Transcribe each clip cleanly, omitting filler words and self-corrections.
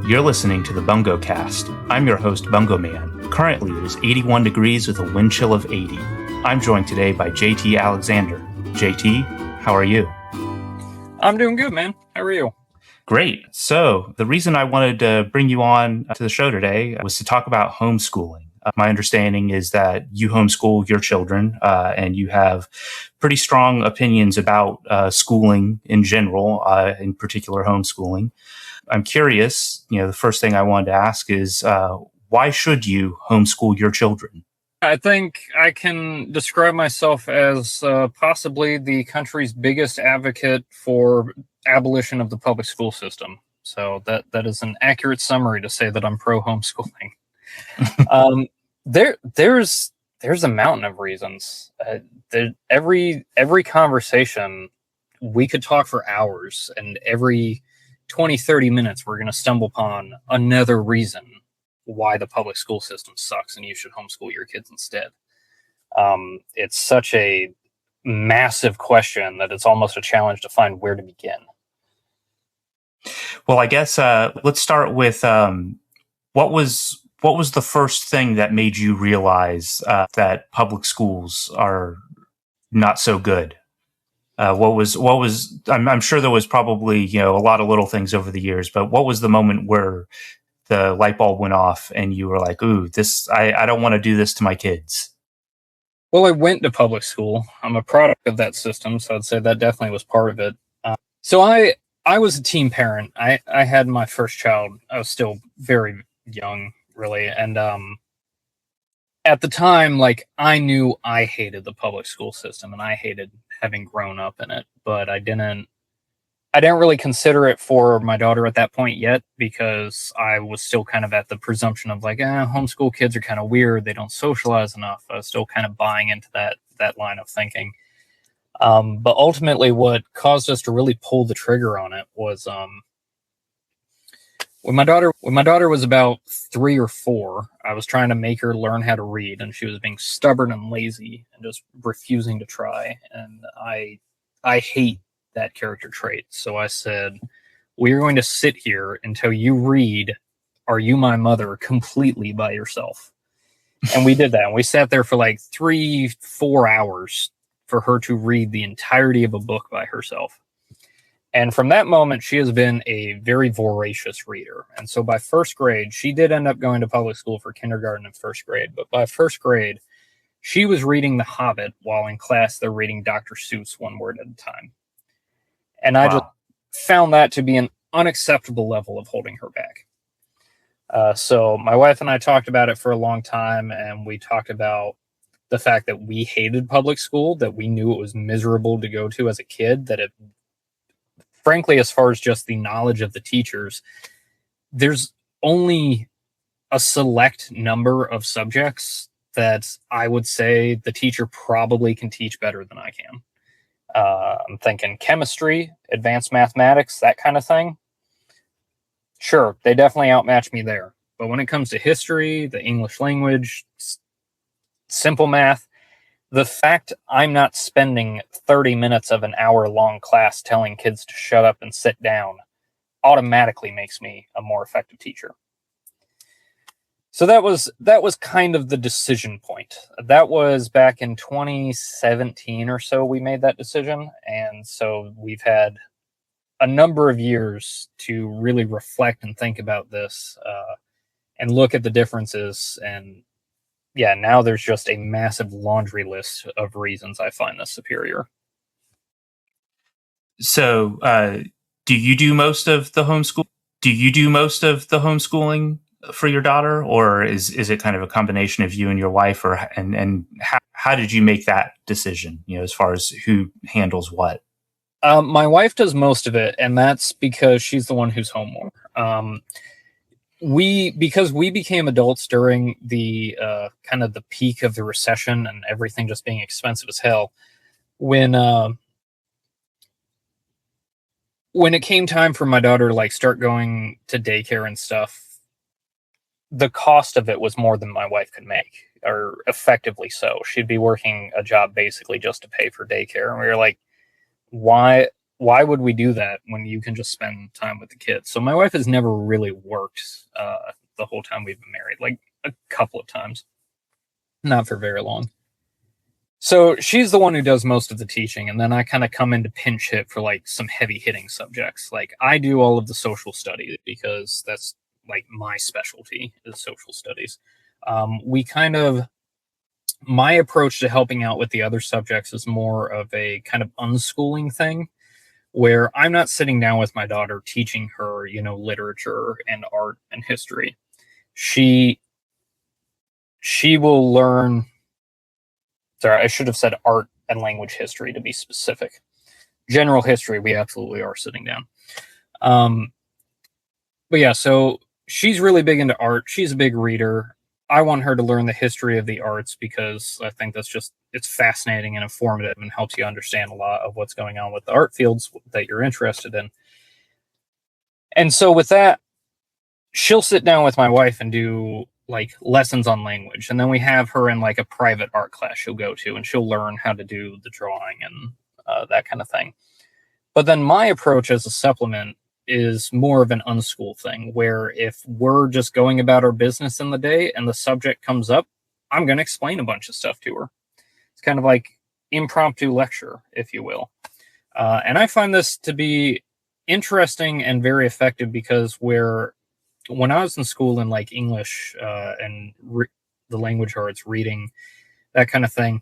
You're listening to the Bungocast. I'm your host, Bungo Man. Currently, it is 81 degrees with a wind chill of 80. I'm joined today by JT Alexander. JT, how are you? I'm doing good, man. How are you? Great. So the reason I wanted to bring you on to the show today was to talk about homeschooling. My understanding is that you homeschool your children and you have pretty strong opinions about schooling in general, in particular homeschooling. I'm curious, the first thing I wanted to ask is why should you homeschool your children? I think I can describe myself as possibly the country's biggest advocate for abolition of the public school system. So that is an accurate summary to say that I'm pro homeschooling. There's a mountain of reasons. Every conversation, we could talk for hours, and every 20-30 minutes we're going to stumble upon another reason why the public school system sucks and you should homeschool your kids instead. It's such a massive question that it's almost a challenge to find where to begin. Well, I guess let's start with what was the first thing that made you realize that public schools are not so good? What was I'm sure there was probably a lot of little things over the years, but what was the moment where the light bulb went off and you were like, ooh, I don't want to do this to my kids? Well, I went to public school. I'm a product of that system, so I'd say that definitely was part of it. So I was a teen parent. I had my first child. I was still very young, really. And at the time, I knew I hated the public school system and I hated having grown up in it, but I didn't really consider it for my daughter at that point yet, because I was still kind of at the presumption of homeschool kids are kind of weird. They don't socialize enough. I was still kind of buying into that line of thinking. But ultimately what caused us to really pull the trigger on it was, when my daughter was about 3 or 4, I was trying to make her learn how to read, and she was being stubborn and lazy and just refusing to try. And I hate that character trait. So I said, we're going to sit here until you read Are You My Mother completely by yourself. And we did that. And we sat there for 3-4 hours for her to read the entirety of a book by herself. And from that moment, she has been a very voracious reader. And so by first grade, she did end up going to public school for kindergarten and first grade. But by first grade, she was reading The Hobbit while in class they're reading Dr. Seuss one word at a time. And I just found that to be an unacceptable level of holding her back. So my wife and I talked about it for a long time, and we talked about the fact that we hated public school, that we knew it was miserable to go to as a kid, that it, frankly, as far as just the knowledge of the teachers, there's only a select number of subjects that I would say the teacher probably can teach better than I can. I'm thinking chemistry, advanced mathematics, that kind of thing. Sure, they definitely outmatch me there. But when it comes to history, the English language, simple math, the fact I'm not spending 30 minutes of an hour-long class telling kids to shut up and sit down automatically makes me a more effective teacher. So that was kind of the decision point. That was back in 2017 or so we made that decision. And so we've had a number of years to really reflect and think about this and look at the differences. And yeah, now there's just a massive laundry list of reasons I find this superior. So do you do most of the homeschool? Do you do most of the homeschooling for your daughter, or is it kind of a combination of you and your wife, and how did you make that decision, as far as who handles what? My wife does most of it, and that's because she's the one who's home more. Because we became adults during the kind of the peak of the recession and everything just being expensive as hell. When it came time for my daughter to start going to daycare and stuff, the cost of it was more than my wife could make, or effectively so. She'd be working a job basically just to pay for daycare. And we were like, why why would we do that when you can just spend time with the kids? So my wife has never really worked the whole time we've been married, like a couple of times, not for very long. So she's the one who does most of the teaching, and then I kind of come in to pinch hit for like some heavy hitting subjects. Like I do all of the social studies because that's like my specialty is social studies. My approach to helping out with the other subjects is more of a kind of unschooling thing, where I'm not sitting down with my daughter teaching her, literature and art and history. She will learn. Sorry, I should have said art and language history to be specific. General history, we absolutely are sitting down. But yeah, so she's really big into art. She's a big reader. I want her to learn the history of the arts because I think it's fascinating and informative and helps you understand a lot of what's going on with the art fields that you're interested in. And so with that, she'll sit down with my wife and do like lessons on language. And then we have her in like a private art class she'll go to, and she'll learn how to do the drawing and that kind of thing. But then my approach as a supplement is more of an unschool thing, where if we're just going about our business in the day and the subject comes up, I'm going to explain a bunch of stuff to her. It's kind of like impromptu lecture, if you will. And I find this to be interesting and very effective because when I was in school in like English and the language arts, reading, that kind of thing,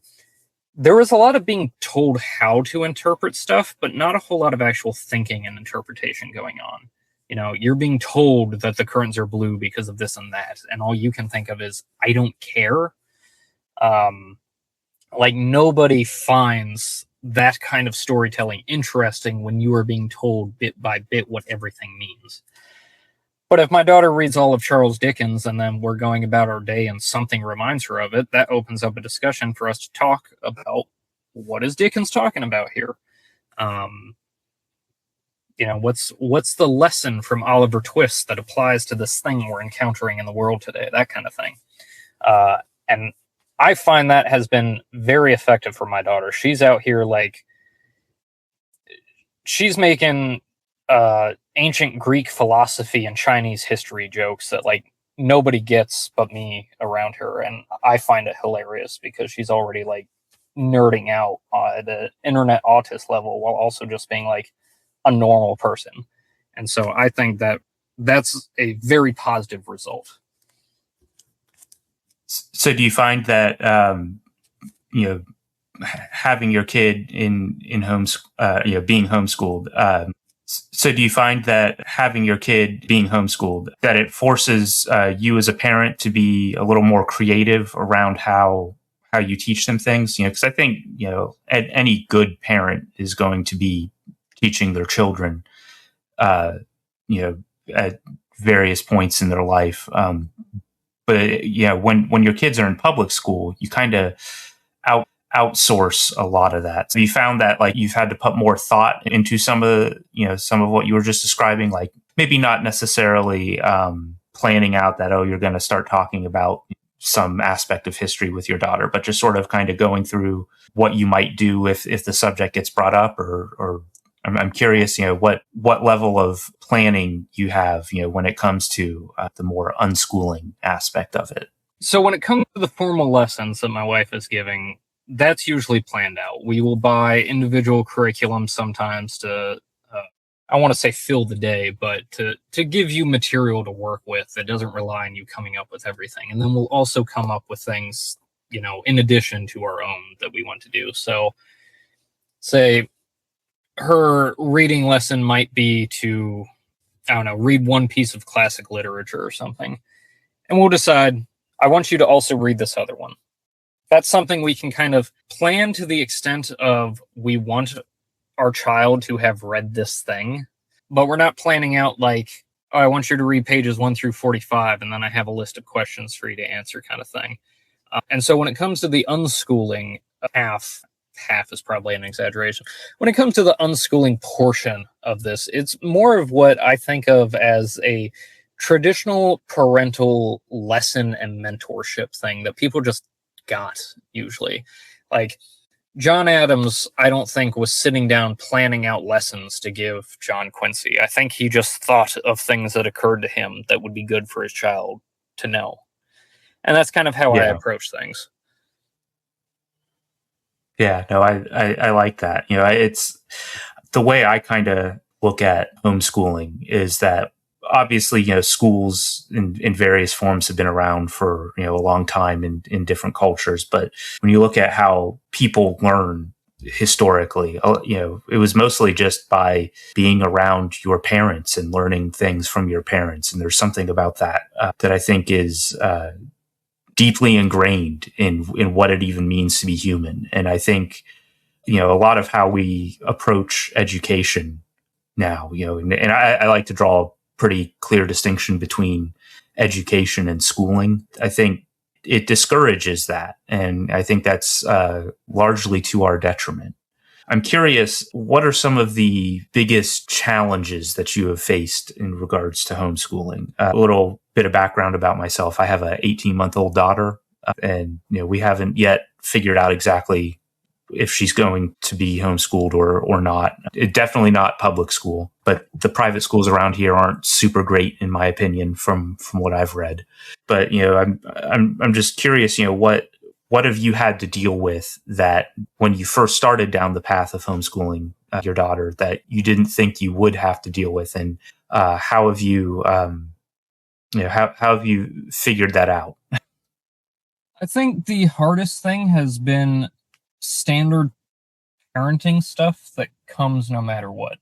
there was a lot of being told how to interpret stuff, but not a whole lot of actual thinking and interpretation going on. You're being told that the curtains are blue because of this and that, and all you can think of is, I don't care. Like nobody finds that kind of storytelling interesting when you are being told bit by bit what everything means. But if my daughter reads all of Charles Dickens and then we're going about our day and something reminds her of it, that opens up a discussion for us to talk about what is Dickens talking about here. What's the lesson from Oliver Twist that applies to this thing we're encountering in the world today, that kind of thing. And I find that has been very effective for my daughter. She's out here like, she's making ancient Greek philosophy and Chinese history jokes that like nobody gets but me around her, and I find it hilarious because she's already like nerding out at the internet autist level while also just being like a normal person. And so I think that's a very positive result. So do you find that having your kid in being homeschooled, so do you find that having your kid being homeschooled, that it forces you as a parent to be a little more creative around how you teach them things? Because I think, any good parent is going to be teaching their children, at various points in their life. But when your kids are in public school, you kind of outsource a lot of that. So you found that like you've had to put more thought into some of what you were just describing, like maybe not necessarily planning out that, you're going to start talking about some aspect of history with your daughter, but just sort of kind of going through what you might do if the subject gets brought up, or I'm curious, what level of planning you have, when it comes to the more unschooling aspect of it. So when it comes to the formal lessons that my wife is giving, that's usually planned out. We will buy individual curriculum sometimes to, I want to say fill the day, but to give you material to work with that doesn't rely on you coming up with everything. And then we'll also come up with things, in addition to our own that we want to do. So say her reading lesson might be to, I don't know, read one piece of classic literature or something. And we'll decide, I want you to also read this other one. That's something we can kind of plan to the extent of we want our child to have read this thing, but we're not planning out like, I want you to read pages 1 through 45, and then I have a list of questions for you to answer kind of thing. And so when it comes to the unschooling, half is probably an exaggeration. When it comes to the unschooling portion of this, it's more of what I think of as a traditional parental lesson and mentorship thing that people just got usually. Like John Adams, I don't think, was sitting down planning out lessons to give John Quincy. I think he just thought of things that occurred to him that would be good for his child to know. And that's kind of how I Yeah. approach things. Yeah, no, I like that. It's the way I kind of look at homeschooling is that obviously, schools in various forms have been around for, a long time in different cultures. But when you look at how people learn historically, it was mostly just by being around your parents and learning things from your parents. And there's something about that that I think is deeply ingrained in what it even means to be human. And I think, a lot of how we approach education now, and I like to draw a pretty clear distinction between education and schooling. I think it discourages that. And I think that's largely to our detriment. I'm curious, what are some of the biggest challenges that you have faced in regards to homeschooling? A little bit of background about myself. I have an 18-month-old daughter, and we haven't yet figured out exactly if she's going to be homeschooled or not. Definitely not public school, but the private schools around here aren't super great, in my opinion, from what I've read. But I'm just curious, what have you had to deal with that when you first started down the path of homeschooling your daughter that you didn't think you would have to deal with, and how have you how have you figured that out? I think the hardest thing has been standard parenting stuff that comes no matter what.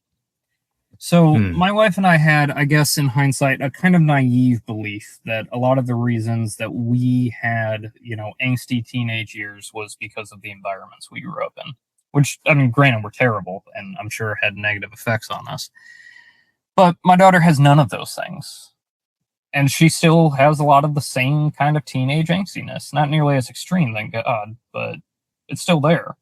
So my wife and I had, I guess in hindsight, a kind of naive belief that a lot of the reasons that we had, angsty teenage years was because of the environments we grew up in, which, I mean, granted, were terrible and I'm sure had negative effects on us. But my daughter has none of those things. And she still has a lot of the same kind of teenage angstiness. Not nearly as extreme, thank God, but it's still there.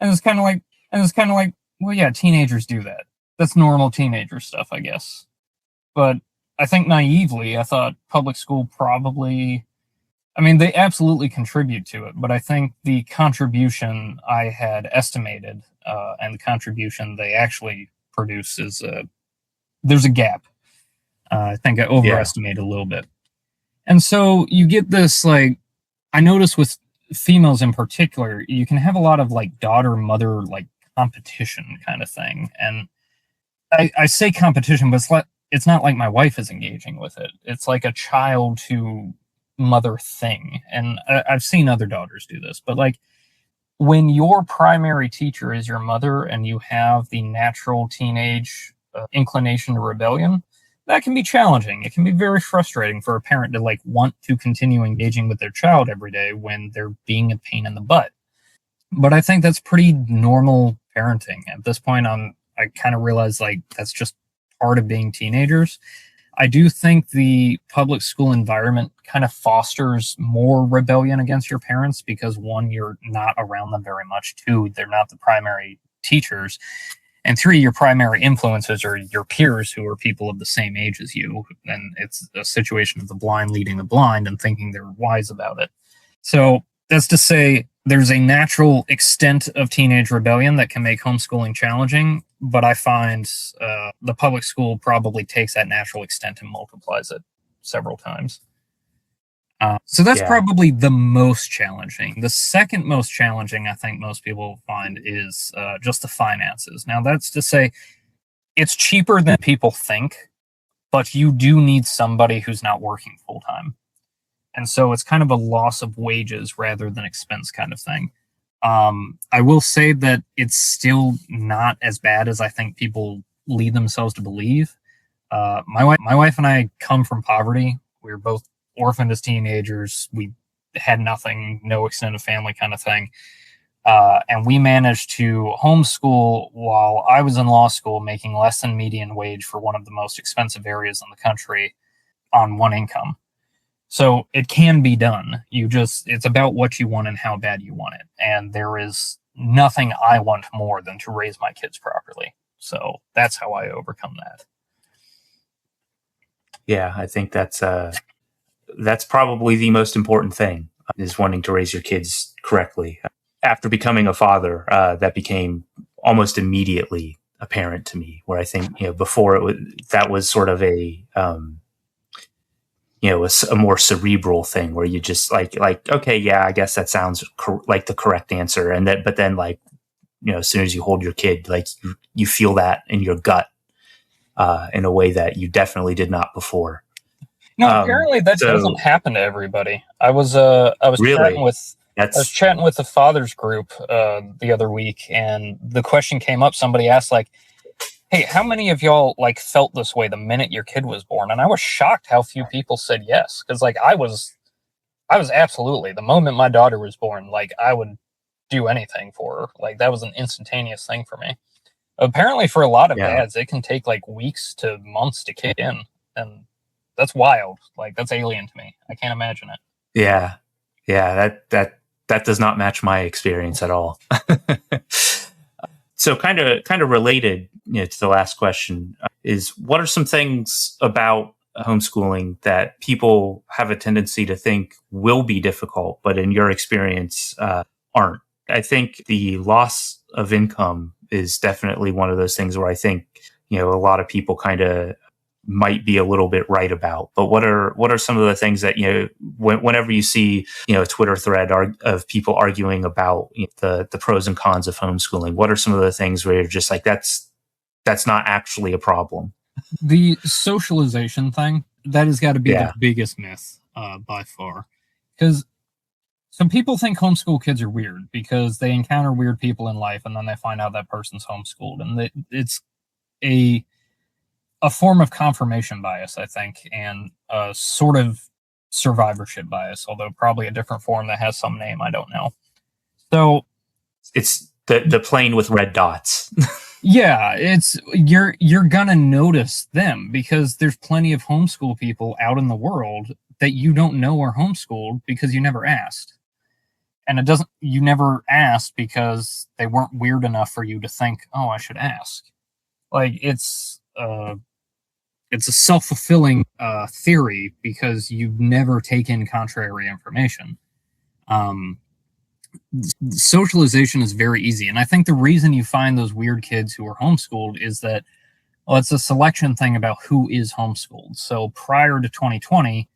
And it's kind of like, well, yeah, teenagers do that. That's normal teenager stuff, I guess. But I think naively, I thought public school probably, I mean, they absolutely contribute to it, but I think the contribution I had estimated and the contribution they actually produce is there's a gap. I think I overestimated a little bit. And so you get this, like, I notice with females in particular, you can have a lot of like daughter-mother like competition kind of thing. And I say competition, but it's not like my wife is engaging with it. It's like a child to mother thing. And I've seen other daughters do this, but like when your primary teacher is your mother and you have the natural teenage inclination to rebellion, that can be challenging. It can be very frustrating for a parent to like want to continue engaging with their child every day when they're being a pain in the butt. But I think that's pretty normal parenting. At this point, I kind of realize like that's just part of being teenagers. I do think the public school environment kind of fosters more rebellion against your parents because one, you're not around them very much. Two, they're not the primary teachers. And three, your primary influences are your peers who are people of the same age as you. And it's a situation of the blind leading the blind and thinking they're wise about it. So that's to say there's a natural extent of teenage rebellion that can make homeschooling challenging, but I find the public school probably takes that natural extent and multiplies it several times. So that's probably the most challenging. The second most challenging, I think most people find, is just the finances. Now, that's to say it's cheaper than people think, but you do need somebody who's not working full time. And so it's kind of a loss of wages rather than expense kind of thing. I will say that it's still not as bad as I think people lead themselves to believe. My wife and I come from poverty. We were both orphaned as teenagers. We had nothing, no extended family kind of thing. And we managed to homeschool while I was in law school, making less than median wage for one of the most expensive areas in the country on one income. So it can be done. It's about what you want and how bad you want it. And there is nothing I want more than to raise my kids properly. So that's how I overcome that. Yeah, I think that's probably the most important thing is wanting to raise your kids correctly. after becoming a father, that became almost immediately apparent to me, where I think, before that was sort of a more cerebral thing where you just like, okay, yeah, I guess that sounds like the correct answer. And that, but then like, as soon as you hold your kid, like you feel that in your gut, in a way that you definitely did not before. No, apparently that doesn't happen to everybody. I was really chatting with the fathers group the other week, and the question came up. Somebody asked, like, "Hey, how many of y'all like felt this way the minute your kid was born?" And I was shocked how few people said yes, because like I was absolutely, the moment my daughter was born, like I would do anything for her. Like that was an instantaneous thing for me. Apparently, for a lot of dads, it can take like weeks to months to kick in, and that's wild. Like that's alien to me. I can't imagine it. Yeah. That does not match my experience at all. So kind of related, to the last question, is what are some things about homeschooling that people have a tendency to think will be difficult, but in your experience, aren't? I think the loss of income is definitely one of those things where I think, a lot of people kind of might be a little bit right about. But what are some of the things that, whenever you see, a Twitter thread of people arguing about the pros and cons of homeschooling, what are some of the things where you're just like, that's not actually a problem? The socialization thing, that has got to be the biggest myth by far. Because some people think homeschool kids are weird because they encounter weird people in life and then they find out that person's homeschooled. And it's a form of confirmation bias, I think, and a sort of survivorship bias, although probably a different form that has some name I don't know. So it's the plane with red dots. Yeah, it's you're gonna notice them because there's plenty of homeschool people out in the world that you don't know are homeschooled because you never asked. And you never asked because they weren't weird enough for you to think, oh, I should ask. Like it's a self-fulfilling theory because you've never taken contrary information. Socialization is very easy, and I think the reason you find those weird kids who are homeschooled is that, well, it's a selection thing about who is homeschooled. So prior to 2020,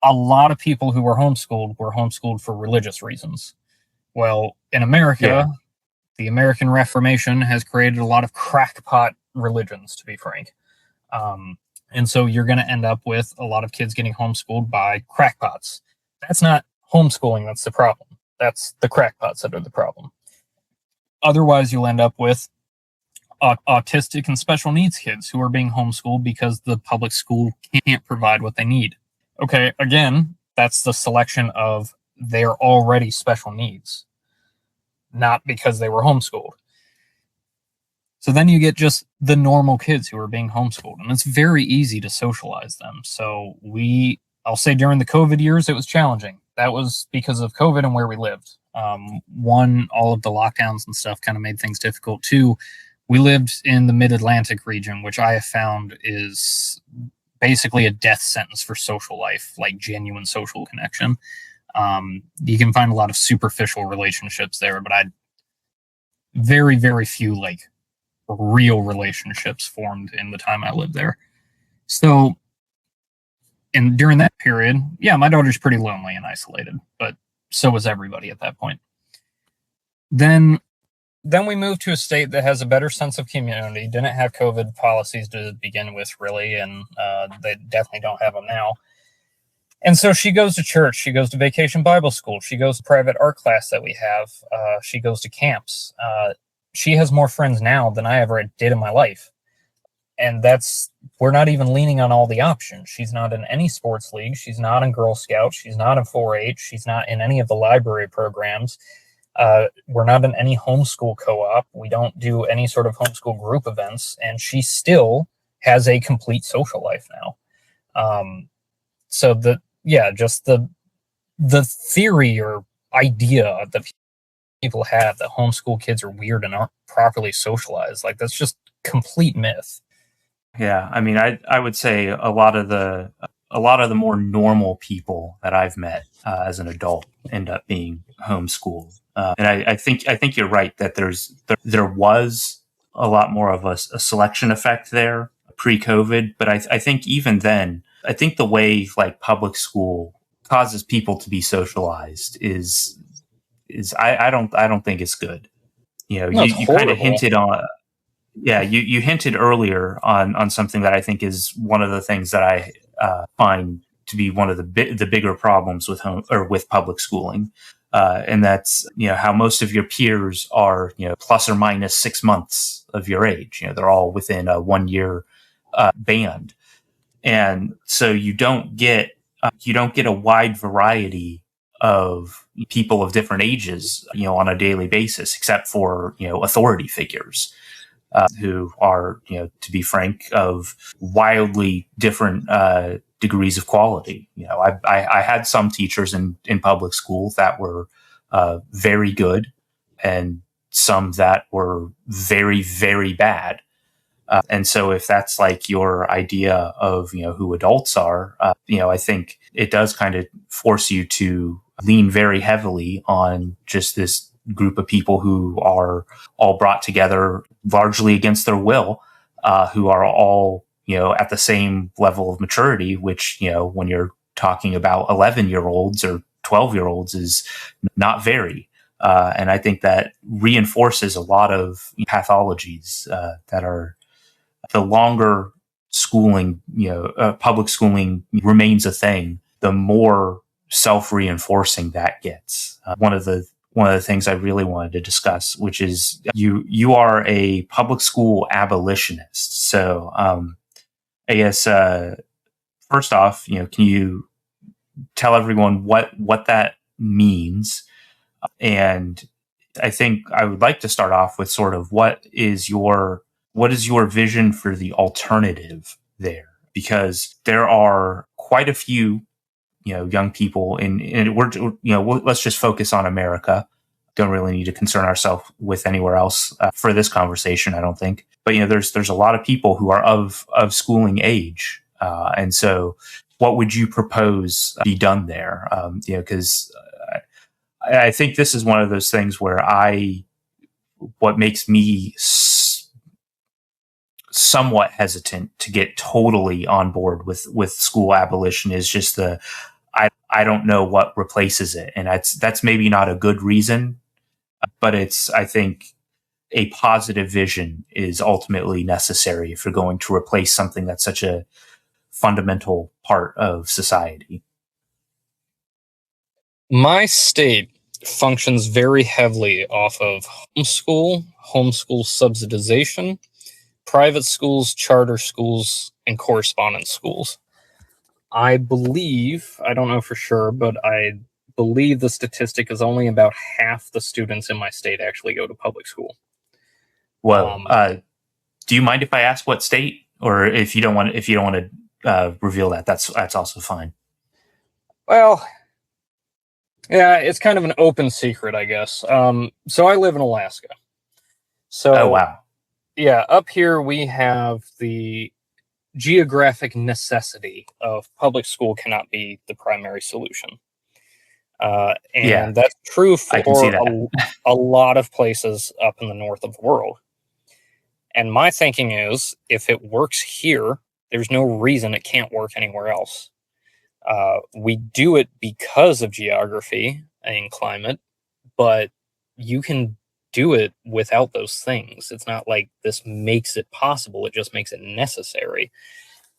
a lot of people who were homeschooled for religious reasons. Well, in America, the American Reformation has created a lot of crackpot religions, to be frank. And so you're going to end up with a lot of kids getting homeschooled by crackpots. That's not homeschooling that's the problem. That's the crackpots that are the problem. Otherwise, you'll end up with autistic and special needs kids who are being homeschooled because the public school can't provide what they need. Okay, again, that's the selection of they're already special needs, not because they were homeschooled. So then you get just the normal kids who are being homeschooled, and it's very easy to socialize them. So I'll say during the COVID years, it was challenging. That was because of COVID and where we lived. One, all of the lockdowns and stuff kind of made things difficult. Two, we lived in the mid-Atlantic region, which I have found is basically a death sentence for social life, like genuine social connection. You can find a lot of superficial relationships there, but very, very few like real relationships formed in the time I lived there. So, and during that period, yeah, my daughter's pretty lonely and isolated, but so was everybody at that point. Then we moved to a state that has a better sense of community, didn't have COVID policies to begin with, really, and they definitely don't have them now. And so she goes to church, she goes to vacation Bible school, she goes to private art class that we have, she goes to camps. She has more friends now than I ever did in my life. And we're not even leaning on all the options. She's not in any sports league. She's not in Girl Scouts. She's not in 4-H. She's not in any of the library programs. We're not in any homeschool co-op. We don't do any sort of homeschool group events. And she still has a complete social life now. So just the theory or idea that people have that homeschool kids are weird and aren't properly socialized, like that's just complete myth. Yeah, I mean, I would say a lot of the a lot of the more normal people that I've met as an adult end up being homeschooled. And I think you're right that there was a lot more of a selection effect there pre-COVID, but I think even then, I think the way like public school causes people to be socialized is I don't think it's good. You know, No, it's you kind of horrible. hinted on, yeah, you hinted earlier on something that I think is one of the things that I find to be one of the bigger problems with with public schooling, and that's how most of your peers are plus or minus 6 months of your age. They're all within a 1 year band, and so you don't get a wide variety of people of different ages on a daily basis, except for authority figures who are, to be frank, of wildly different degrees of quality. I had some teachers in public school that were very good, and some that were very, very bad. And so, if that's like your idea of who adults are, I think it does kind of force you to lean very heavily on just this group of people who are all brought together largely against their will, who are all, at the same level of maturity, which, when you're talking about 11-year-olds or 12-year-olds is not very. And I think that reinforces a lot of pathologies that are the longer schooling, public schooling remains a thing, the more self-reinforcing that gets. One of the things I really wanted to discuss, which is you are a public school abolitionist. So I guess first off, can you tell everyone what that means? And I think I would like to start off with sort of what is your vision for the alternative there? Because there are quite a few young people and let's just focus on America. Don't really need to concern ourselves with anywhere else for this conversation, I don't think. But there's a lot of people who are of schooling age, and so what would you propose be done there? Because I think this is one of those things where what makes me somewhat hesitant to get totally on board with school abolition is just I don't know what replaces it, and that's maybe not a good reason, but it's I think a positive vision is ultimately necessary if you're going to replace something that's such a fundamental part of society. My state functions very heavily off of homeschool subsidization, private schools, charter schools, and correspondence schools. I believe, I don't know for sure, but I believe the statistic is only about half the students in my state actually go to public school. Well, do you mind if I ask what state, or if you don't want to reveal that, that's also fine. Well, yeah, it's kind of an open secret, I guess. So I live in Alaska. So, oh wow, yeah, up here we have the geographic necessity of public school cannot be the primary solution. And that's true for I can see that. a lot of places up in the north of the world. And my thinking is, if it works here, there's no reason it can't work anywhere else. We do it because of geography and climate, but you can do it without those things. It's not like this makes it possible, it just makes it necessary.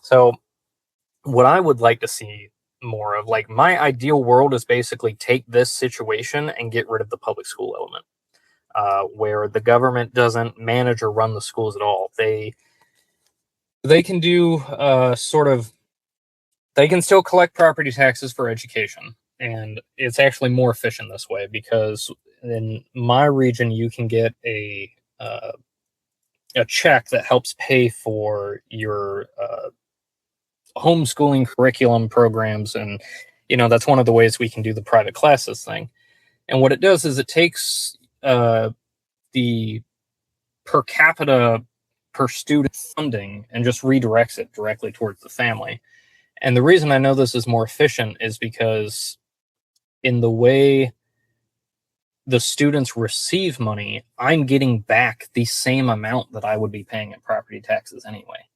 So what I would like to see more of, like, my ideal world is basically take this situation and get rid of the public school element, where the government doesn't manage or run the schools at all. They can do they can still collect property taxes for education, and it's actually more efficient this way, because in my region you can get a check that helps pay for your homeschooling curriculum programs, and that's one of the ways we can do the private classes thing. And what it does is it takes the per capita per student funding and just redirects it directly towards the family. And the reason I know this is more efficient is because in the way the students receive money, I'm getting back the same amount that I would be paying in property taxes anyway.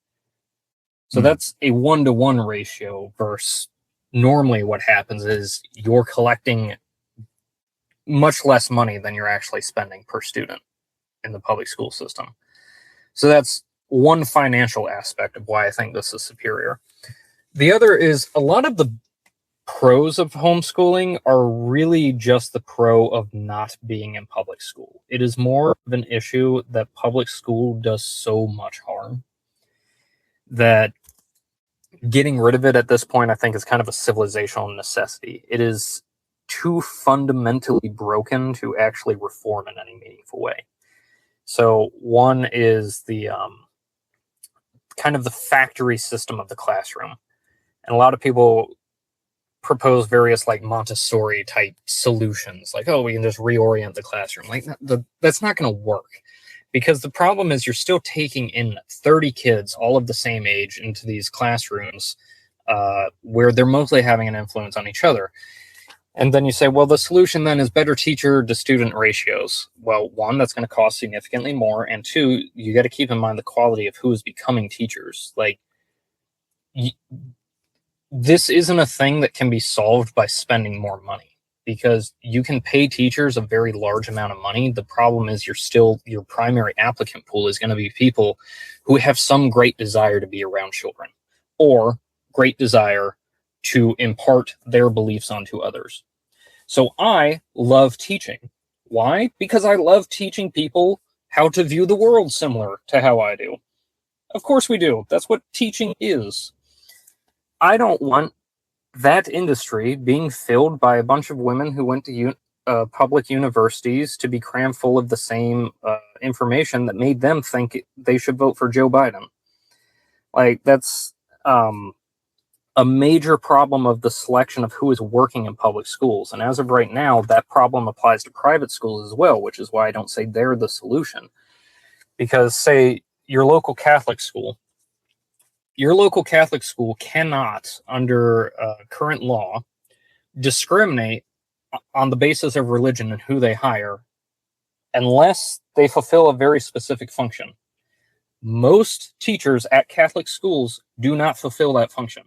So that's a 1-to-1 ratio versus normally what happens is you're collecting much less money than you're actually spending per student in the public school system. So that's one financial aspect of why I think this is superior. The other is a lot of the pros of homeschooling are really just the pro of not being in public school. It is more of an issue that public school does so much harm that getting rid of it at this point, I think, is kind of a civilizational necessity. It is too fundamentally broken to actually reform in any meaningful way. So one is the kind of the factory system of the classroom. And a lot of people propose various like Montessori type solutions, like, oh, we can just reorient the classroom. Like that's not going to work, because the problem is you're still taking in 30 kids, all of the same age, into these classrooms where they're mostly having an influence on each other. And then you say, well, the solution then is better teacher to student ratios. Well, one, that's going to cost significantly more. And two, you got to keep in mind the quality of who is becoming teachers. Like, this isn't a thing that can be solved by spending more money, because you can pay teachers a very large amount of money. The problem is your primary applicant pool is going to be people who have some great desire to be around children or great desire to impart their beliefs onto others. So I love teaching. Why? Because I love teaching people how to view the world similar to how I do. Of course we do. That's what teaching is. I don't want that industry being filled by a bunch of women who went to public universities to be crammed full of the same information that made them think they should vote for Joe Biden. Like, that's a major problem of the selection of who is working in public schools. And as of right now, that problem applies to private schools as well, which is why I don't say they're the solution. Because, say, your local Catholic school cannot, under current law, discriminate on the basis of religion and who they hire unless they fulfill a very specific function. Most teachers at Catholic schools do not fulfill that function.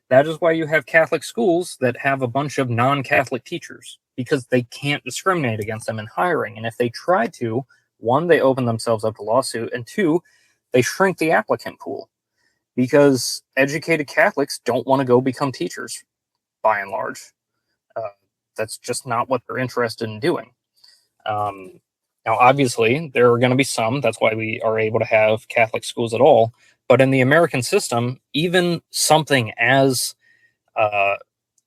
That is why you have Catholic schools that have a bunch of non-Catholic teachers, because they can't discriminate against them in hiring. And if they try to, one, they open themselves up to lawsuit, and two, they shrink the applicant pool, because educated Catholics don't want to go become teachers, by and large. That's just not what they're interested in doing. Now, obviously, there are going to be some. That's why we are able to have Catholic schools at all. But in the American system, even something as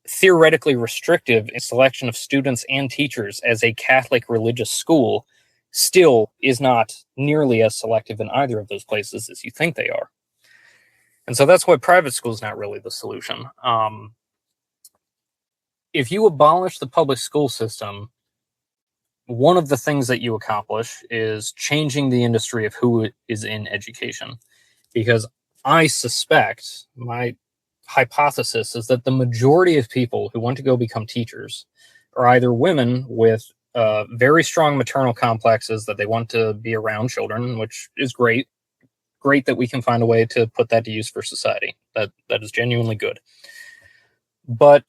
theoretically restrictive in selection of students and teachers as a Catholic religious school still is not nearly as selective in either of those places as you think they are. And so that's why private school is not really the solution. If you abolish the public school system, one of the things that you accomplish is changing the industry of who is in education. Because I suspect, my hypothesis is that the majority of people who want to go become teachers are either women with very strong maternal complexes that they want to be around children, which is great. Great that we can find a way to put that to use for society. That is genuinely good. But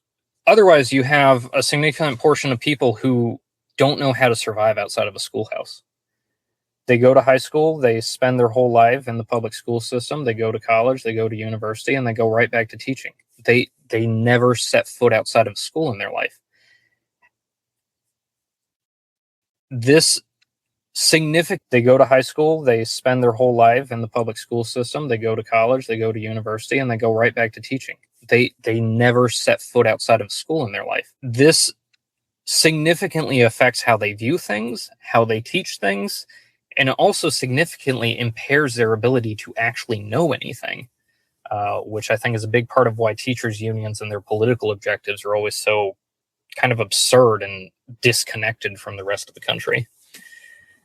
otherwise, you have a significant portion of people who don't know how to survive outside of a schoolhouse. They go to high school, they spend their whole life in the public school system, they go to college, they go to university, and they go right back to teaching. They never set foot outside of school in their life. They go to high school, they spend their whole life in the public school system, they go to college, they go to university, and they go right back to teaching. They never set foot outside of school in their life. This significantly affects how they view things, how they teach things, and it also significantly impairs their ability to actually know anything, which I think is a big part of why teachers' unions and their political objectives are always so kind of absurd and disconnected from the rest of the country.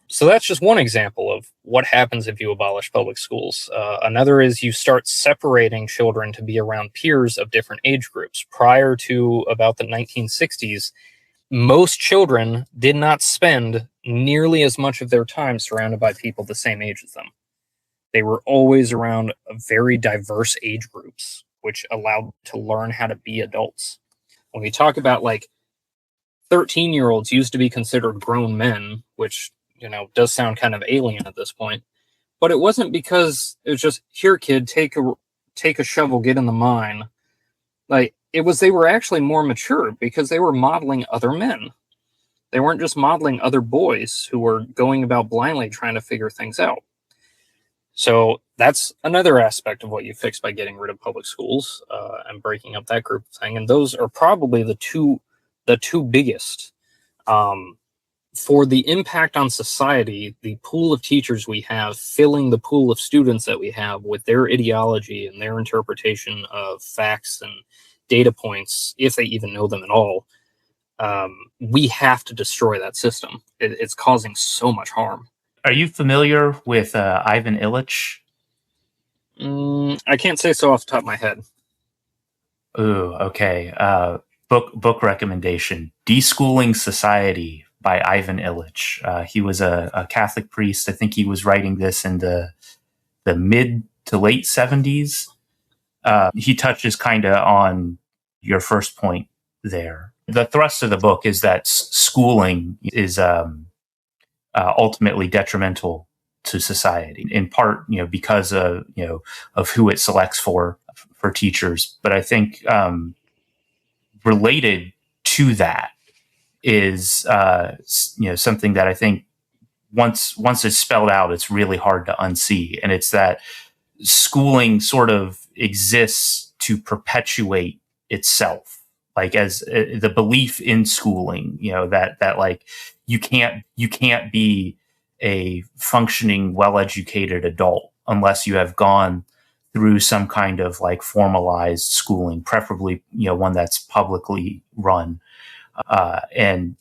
So that's just one example of what happens if you abolish public schools. Another is you start separating children to be around peers of different age groups. Prior to about the 1960s, most children did not spend nearly as much of their time surrounded by people the same age as them. They were always around very diverse age groups, which allowed to learn how to be adults. When we talk about like 13-year-olds used to be considered grown men, which, does sound kind of alien at this point, but it wasn't because it was just, here, kid, take a shovel, get in the mine. Like, they were actually more mature because they were modeling other men. They weren't just modeling other boys who were going about blindly trying to figure things out. So that's another aspect of what you fix by getting rid of public schools and breaking up that group thing. And those are probably the two biggest. For the impact on society, the pool of teachers we have filling the pool of students that we have with their ideology and their interpretation of facts and data points, if they even know them at all, we have to destroy that system. It's causing so much harm. Are you familiar with Ivan Illich? I can't say so off the top of my head. Ooh, okay. Book recommendation: Deschooling Society by Ivan Illich. He was a Catholic priest. I think he was writing this in the mid to late 70s. He touches kind of on your first point there. The thrust of the book is that schooling is ultimately detrimental to society, in part, because of who it selects for teachers. But I think related to that is something that I think once it's spelled out, it's really hard to unsee, and it's that schooling sort of exists to perpetuate itself, like as the belief in schooling, that like you can't be a functioning, well-educated adult unless you have gone through some kind of like formalized schooling, preferably one that's publicly run. And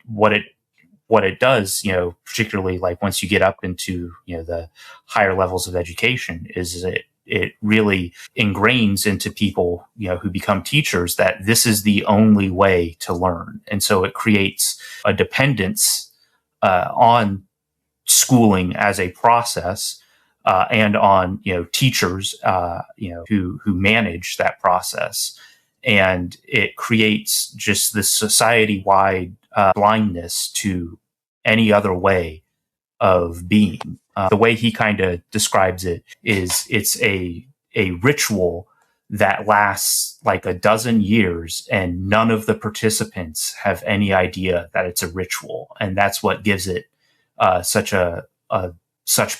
what it does, particularly like once you get up into the higher levels of education, is it really ingrains into people who become teachers that this is the only way to learn, and so it creates a dependence on schooling as a process. And on teachers who manage that process, and it creates just this society-wide blindness to any other way of being. The way he kind of describes it is it's a ritual that lasts like a dozen years, and none of the participants have any idea that it's a ritual, and that's what gives it such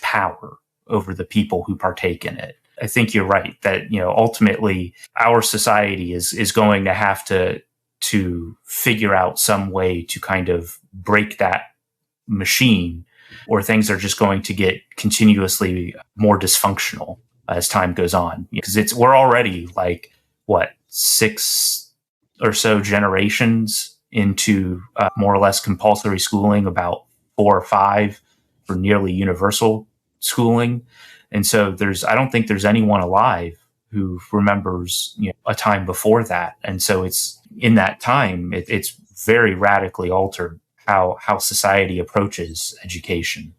power over the people who partake in it. I think you're right that ultimately our society is going to have to figure out some way to kind of break that machine, or things are just going to get continuously more dysfunctional as time goes on, because we're already like 6 or so generations into more or less compulsory schooling, about 4 or 5 for nearly universal schooling. And so I don't think there's anyone alive who remembers a time before that. And so it's in that time, it's very radically altered how society approaches education.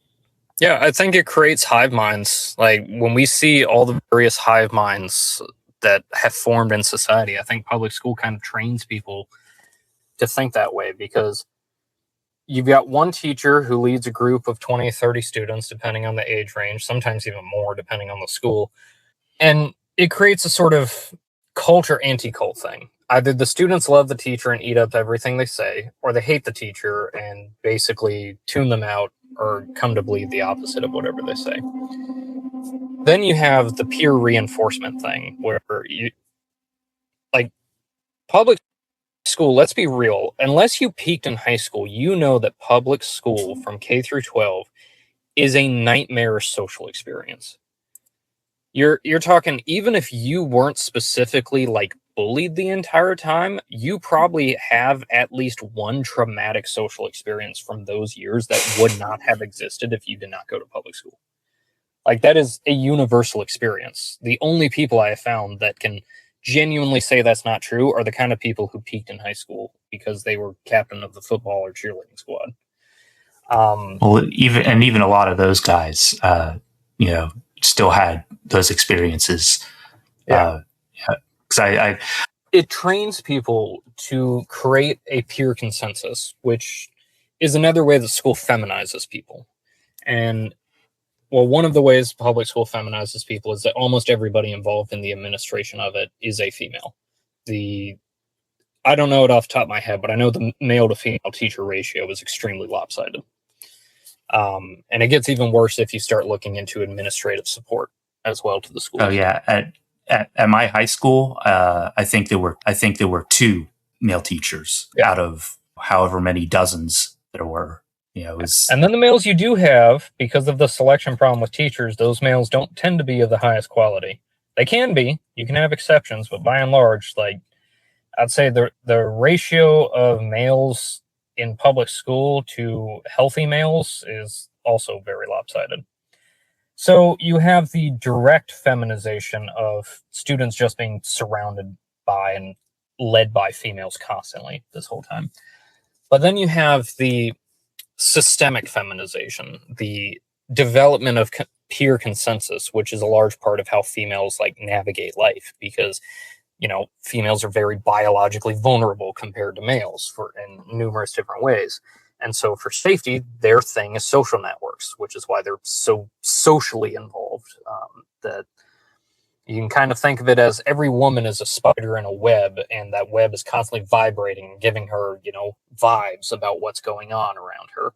Yeah, I think it creates hive minds. Like when we see all the various hive minds that have formed in society, I think public school kind of trains people to think that way, because you've got one teacher who leads a group of 20, 30 students, depending on the age range, sometimes even more, depending on the school. And it creates a sort of culture anti-cult thing. Either the students love the teacher and eat up everything they say, or they hate the teacher and basically tune them out or come to believe the opposite of whatever they say. Then you have the peer reinforcement thing, where public school, let's be real, unless you peaked in high school, that public school from K through 12 is a nightmarish social experience. You're talking, even if you weren't specifically like bullied the entire time, you probably have at least one traumatic social experience from those years that would not have existed if you did not go to public school. Like, that is a universal experience. The only people I have found that can genuinely say that's not true are the kind of people who peaked in high school because they were captain of the football or cheerleading squad. Well, even a lot of those guys, still had those experiences. Yeah. Because it trains people to create a peer consensus, which is another way that school feminizes people. And well, one of the ways public school feminizes people is that almost everybody involved in the administration of it is a female. I don't know it off the top of my head, but I know the male to female teacher ratio is extremely lopsided. And it gets even worse if you start looking into administrative support as well to the school. Oh yeah, at my high school, I think there were 2 male teachers out of however many dozens there were. And then the males you do have, because of the selection problem with teachers, those males don't tend to be of the highest quality. They can be. You can have exceptions, but by and large, like, I'd say the ratio of males in public school to healthy males is also very lopsided. So you have the direct feminization of students just being surrounded by and led by females constantly this whole time. But then you have the systemic feminization, the development of peer consensus, which is a large part of how females like navigate life, because females are very biologically vulnerable compared to males in numerous different ways. And so for safety, their thing is social networks, which is why they're so socially involved. That you can kind of think of it as every woman is a spider in a web, and that web is constantly vibrating and giving her, vibes about what's going on around her.